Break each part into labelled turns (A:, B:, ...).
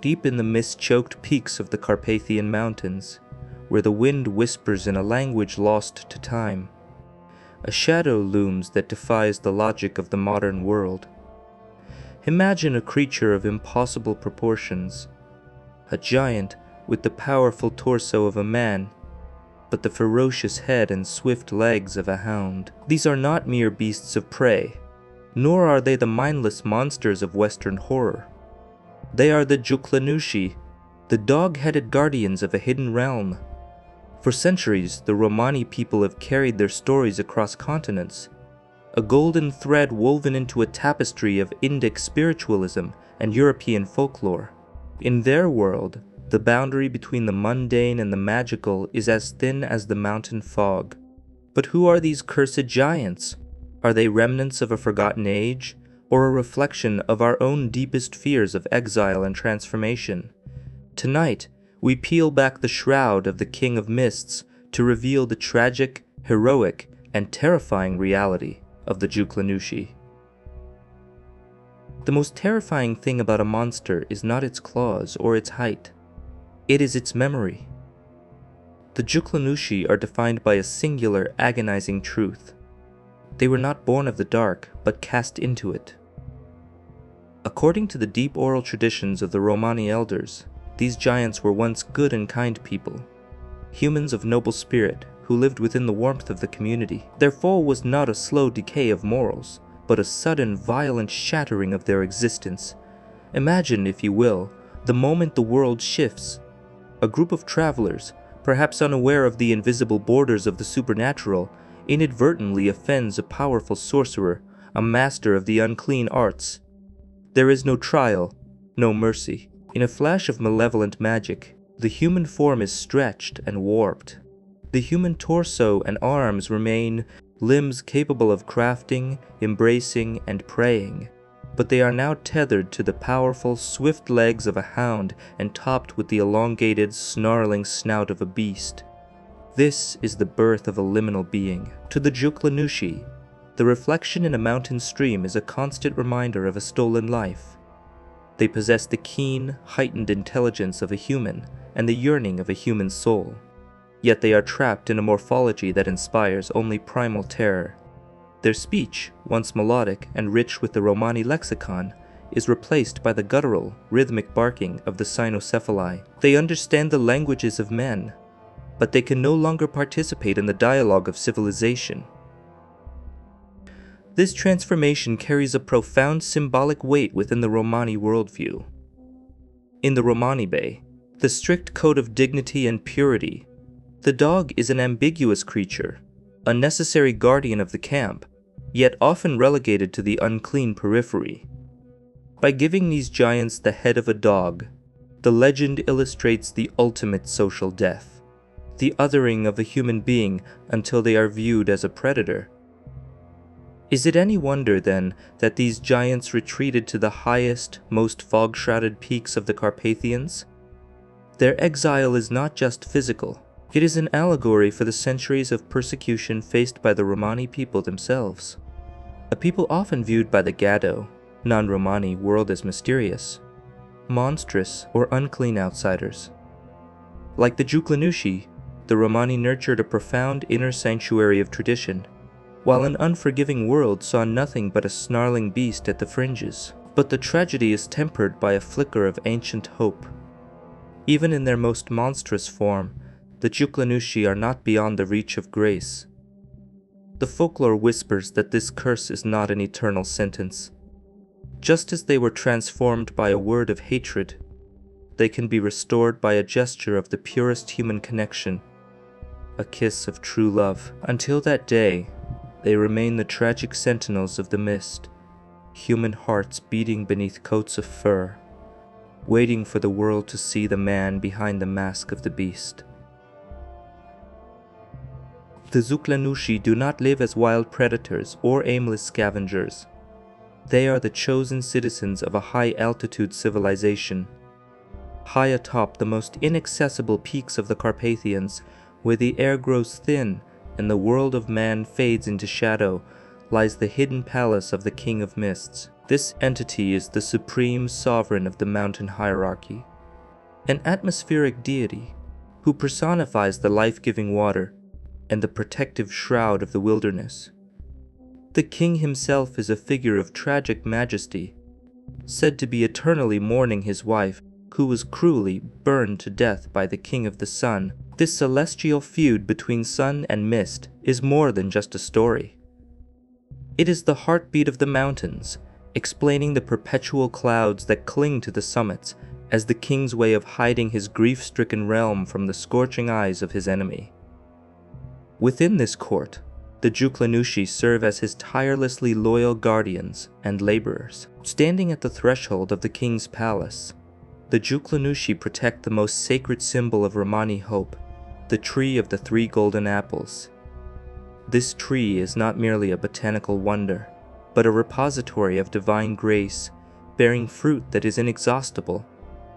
A: Deep in the mist-choked peaks of the Carpathian Mountains, where the wind whispers in a language lost to time, a shadow looms that defies the logic of the modern world. Imagine a creature of impossible proportions, a giant with the powerful torso of a man, but the ferocious head and swift legs of a hound. These are not mere beasts of prey, nor are they the mindless monsters of Western horror. They are the Dzhuklanushi, the dog-headed guardians of a hidden realm. For centuries, the Romani people have carried their stories across continents, a golden thread woven into a tapestry of Indic spiritualism and European folklore. In their world, the boundary between the mundane and the magical is as thin as the mountain fog. But who are these cursed giants? Are they remnants of a forgotten age, or a reflection of our own deepest fears of exile and transformation? Tonight, we peel back the shroud of the King of Mists to reveal the tragic, heroic, and terrifying reality of the Dzhuklanushi. The most terrifying thing about a monster is not its claws or its height. It is its memory. The Dzhuklanushi are defined by a singular, agonizing truth. They were not born of the dark, but cast into it. According to the deep oral traditions of the Romani elders, these giants were once good and kind people, humans of noble spirit who lived within the warmth of the community. Their fall was not a slow decay of morals, but a sudden, violent shattering of their existence. Imagine, if you will, the moment the world shifts. A group of travelers, perhaps unaware of the invisible borders of the supernatural, inadvertently offends a powerful sorcerer, a master of the unclean arts. There is no trial, no mercy. In a flash of malevolent magic, the human form is stretched and warped. The human torso and arms remain limbs capable of crafting, embracing, and praying, but they are now tethered to the powerful, swift legs of a hound and topped with the elongated, snarling snout of a beast. This is the birth of a liminal being. To the Dzhuklanushi, the reflection in a mountain stream is a constant reminder of a stolen life. They possess the keen, heightened intelligence of a human and the yearning of a human soul. Yet they are trapped in a morphology that inspires only primal terror. Their speech, once melodic and rich with the Romani lexicon, is replaced by the guttural, rhythmic barking of the cynocephali. They understand the languages of men, but they can no longer participate in the dialogue of civilization. This transformation carries a profound symbolic weight within the Romani worldview. In the Romani Bay, the strict code of dignity and purity, the dog is an ambiguous creature, a necessary guardian of the camp, yet often relegated to the unclean periphery. By giving these giants the head of a dog, the legend illustrates the ultimate social death, the othering of a human being until they are viewed as a predator. Is it any wonder, then, that these giants retreated to the highest, most fog-shrouded peaks of the Carpathians? Their exile is not just physical. It is an allegory for the centuries of persecution faced by the Romani people themselves. A people often viewed by the Gado, non-Romani world as mysterious, monstrous, or unclean outsiders. Like the Dzhuklanushi, the Romani nurtured a profound inner sanctuary of tradition, while an unforgiving world saw nothing but a snarling beast at the fringes. But the tragedy is tempered by a flicker of ancient hope. Even in their most monstrous form, the Dzhuklanushi are not beyond the reach of grace. The folklore whispers that this curse is not an eternal sentence. Just as they were transformed by a word of hatred, they can be restored by a gesture of the purest human connection, a kiss of true love. Until that day, they remain the tragic sentinels of the mist, human hearts beating beneath coats of fur, waiting for the world to see the man behind the mask of the beast. The Dzhuklanushi do not live as wild predators or aimless scavengers. They are the chosen citizens of a high-altitude civilization. High atop the most inaccessible peaks of the Carpathians, where the air grows thin and the world of man fades into shadow, lies the hidden palace of the King of Mists. This entity is the supreme sovereign of the mountain hierarchy, an atmospheric deity who personifies the life-giving water and the protective shroud of the wilderness. The king himself is a figure of tragic majesty, said to be eternally mourning his wife, who was cruelly burned to death by the king of the sun. This celestial feud between sun and mist is more than just a story. It is the heartbeat of the mountains, explaining the perpetual clouds that cling to the summits as the king's way of hiding his grief-stricken realm from the scorching eyes of his enemy. Within this court, the Dzhuklanushi serve as his tirelessly loyal guardians and laborers. Standing at the threshold of the king's palace, the Dzhuklanushi protect the most sacred symbol of Romani hope, the tree of the 3 golden apples. This tree is not merely a botanical wonder, but a repository of divine grace, bearing fruit that is inexhaustible.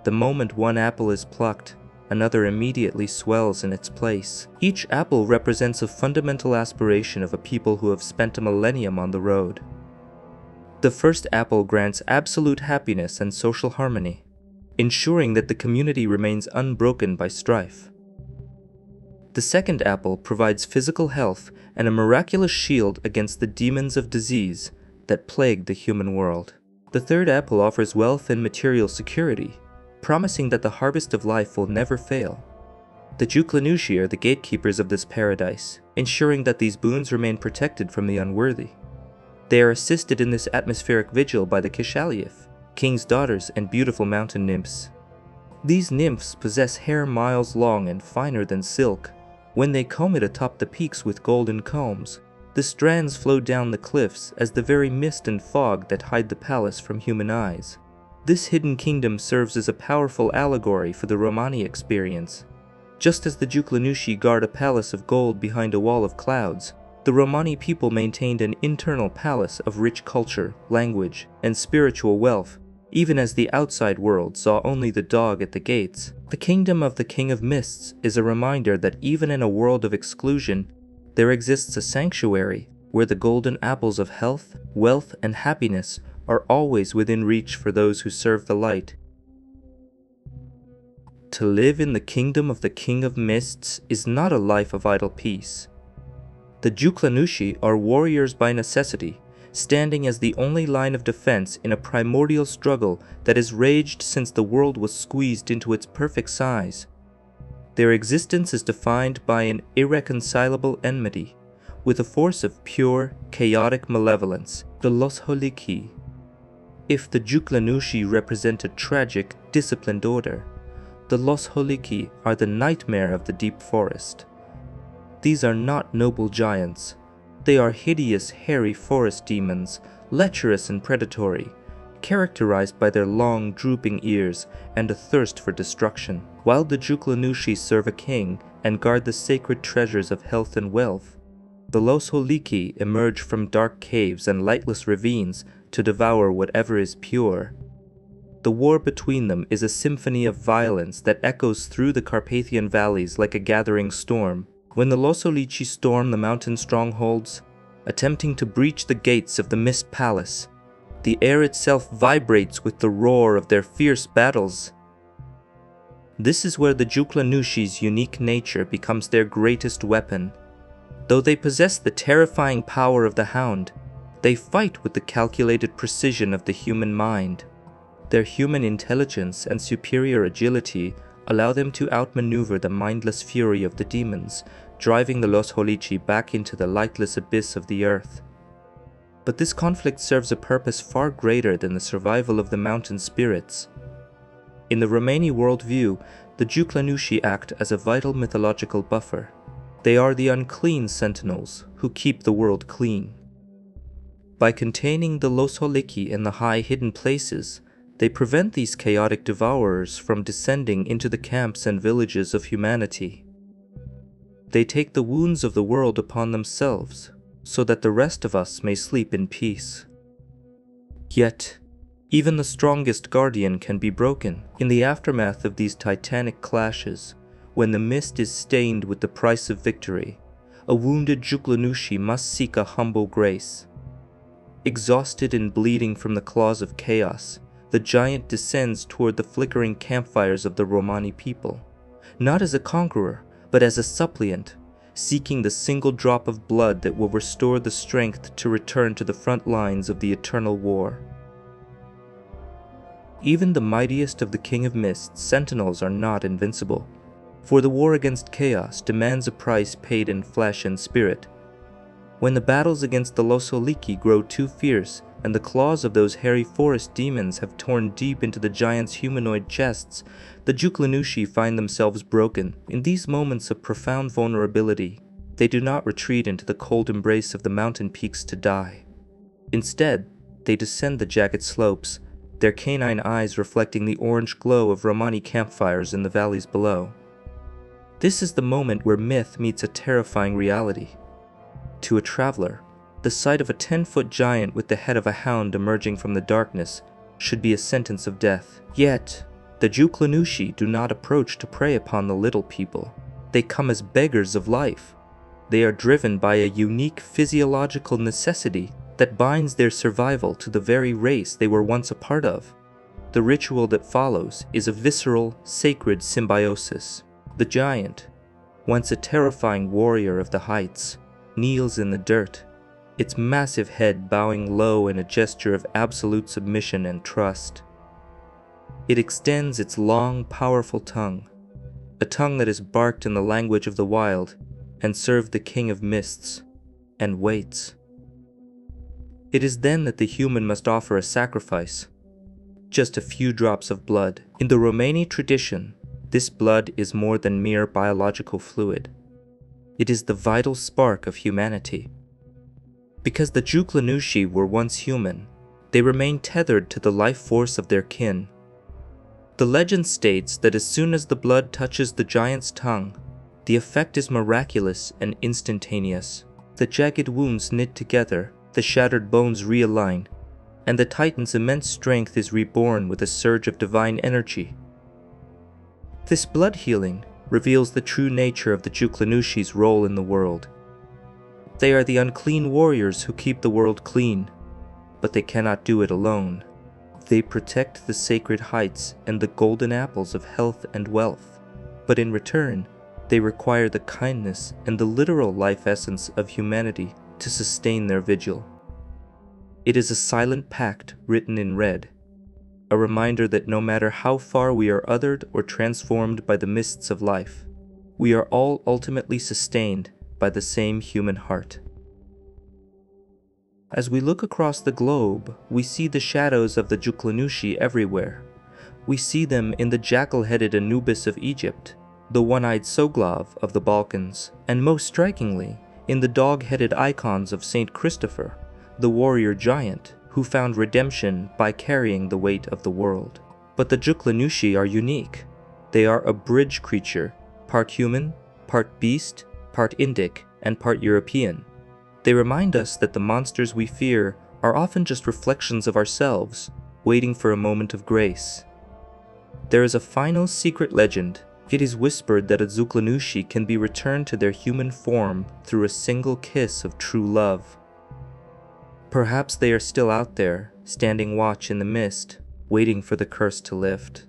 A: The moment one apple is plucked, another immediately swells in its place. Each apple represents a fundamental aspiration of a people who have spent a millennium on the road. The first apple grants absolute happiness and social harmony, ensuring that the community remains unbroken by strife. The second apple provides physical health and a miraculous shield against the demons of disease that plague the human world. The third apple offers wealth and material security, promising that the harvest of life will never fail. The Dzhuklanushi are the gatekeepers of this paradise, ensuring that these boons remain protected from the unworthy. They are assisted in this atmospheric vigil by the Kishaliyif, king's daughters and beautiful mountain nymphs. These nymphs possess hair miles long and finer than silk. When they comb it atop the peaks with golden combs, the strands flow down the cliffs as the very mist and fog that hide the palace from human eyes. This hidden kingdom serves as a powerful allegory for the Romani experience. Just as the Dzhuklanushi guard a palace of gold behind a wall of clouds, the Romani people maintained an internal palace of rich culture, language, and spiritual wealth, even as the outside world saw only the dog at the gates. The kingdom of the King of Mists is a reminder that even in a world of exclusion, there exists a sanctuary where the golden apples of health, wealth, and happiness are always within reach for those who serve the light. To live in the kingdom of the King of Mists is not a life of idle peace. The Dzhuklanushi are warriors by necessity, standing as the only line of defense in a primordial struggle that has raged since the world was squeezed into its perfect size. Their existence is defined by an irreconcilable enmity, with a force of pure, chaotic malevolence, the Losholichi. If the Dzhuklanushi represent a tragic, disciplined order, the Losholichi are the nightmare of the deep forest. These are not noble giants. They are hideous, hairy forest demons, lecherous and predatory, characterized by their long, drooping ears and a thirst for destruction. While the Dzhuklanushi serve a king and guard the sacred treasures of health and wealth, the Losholichi emerge from dark caves and lightless ravines to devour whatever is pure. The war between them is a symphony of violence that echoes through the Carpathian valleys like a gathering storm. When the Losholichi storm the mountain strongholds, attempting to breach the gates of the Mist Palace, the air itself vibrates with the roar of their fierce battles. This is where the Dzhuklanushi's unique nature becomes their greatest weapon. Though they possess the terrifying power of the hound, they fight with the calculated precision of the human mind. Their human intelligence and superior agility allow them to outmaneuver the mindless fury of the demons, driving the Losholichi back into the lightless abyss of the earth. But this conflict serves a purpose far greater than the survival of the mountain spirits. In the Romani worldview, the Dzhuklanushi act as a vital mythological buffer. They are the unclean sentinels who keep the world clean. By containing the Losholichi in the high hidden places, they prevent these chaotic devourers from descending into the camps and villages of humanity. They take the wounds of the world upon themselves, so that the rest of us may sleep in peace. Yet, even the strongest guardian can be broken. In the aftermath of these titanic clashes, when the mist is stained with the price of victory, a wounded Dzhuklanushi must seek a humble grace. Exhausted and bleeding from the claws of chaos, the giant descends toward the flickering campfires of the Romani people, not as a conqueror, but as a suppliant, seeking the single drop of blood that will restore the strength to return to the front lines of the eternal war. Even the mightiest of the King of Mists sentinels are not invincible, for the war against chaos demands a price paid in flesh and spirit. When the battles against the Losholichi grow too fierce, and the claws of those hairy forest demons have torn deep into the giants' humanoid chests, the Dzhuklanushi find themselves broken. In these moments of profound vulnerability, they do not retreat into the cold embrace of the mountain peaks to die. Instead, they descend the jagged slopes, their canine eyes reflecting the orange glow of Romani campfires in the valleys below. This is the moment where myth meets a terrifying reality. To a traveler, the sight of a 10-foot giant with the head of a hound emerging from the darkness should be a sentence of death. Yet, the Dzhuklanushi do not approach to prey upon the little people. They come as beggars of life. They are driven by a unique physiological necessity that binds their survival to the very race they were once a part of. The ritual that follows is a visceral, sacred symbiosis. The giant, once a terrifying warrior of the heights, kneels in the dirt, its massive head bowing low in a gesture of absolute submission and trust. It extends its long, powerful tongue, a tongue that is barked in the language of the wild and served the King of Mists, and waits. It is then that the human must offer a sacrifice, just a few drops of blood. In the Romani tradition, this blood is more than mere biological fluid. It is the vital spark of humanity. Because the Dzhuklanushi were once human, they remain tethered to the life force of their kin. The legend states that as soon as the blood touches the giant's tongue, the effect is miraculous and instantaneous. The jagged wounds knit together, the shattered bones realign, and the titan's immense strength is reborn with a surge of divine energy. This blood healing reveals the true nature of the Dzhuklanushi's role in the world. They are the unclean warriors who keep the world clean, but they cannot do it alone. They protect the sacred heights and the golden apples of health and wealth, but in return, they require the kindness and the literal life essence of humanity to sustain their vigil. It is a silent pact written in red, a reminder that no matter how far we are othered or transformed by the mists of life, we are all ultimately sustained by the same human heart. As we look across the globe, we see the shadows of the Dzhuklanushi everywhere. We see them in the jackal-headed Anubis of Egypt, the one-eyed Soglav of the Balkans, and most strikingly, in the dog-headed icons of Saint Christopher, the warrior giant who found redemption by carrying the weight of the world. But the Dzhuklanushi are unique. They are a bridge creature, part human, part beast, part Indic, and part European. They remind us that the monsters we fear are often just reflections of ourselves, waiting for a moment of grace. There is a final secret legend. It is whispered that a Dzhuklanushi can be returned to their human form through a single kiss of true love. Perhaps they are still out there, standing watch in the mist, waiting for the curse to lift.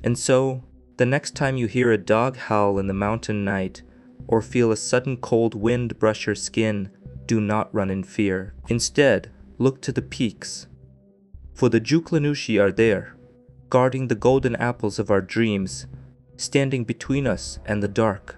A: And so, the next time you hear a dog howl in the mountain night, or feel a sudden cold wind brush your skin, do not run in fear. Instead, look to the peaks. For the Dzhuklanushi are there, guarding the golden apples of our dreams, standing between us and the dark.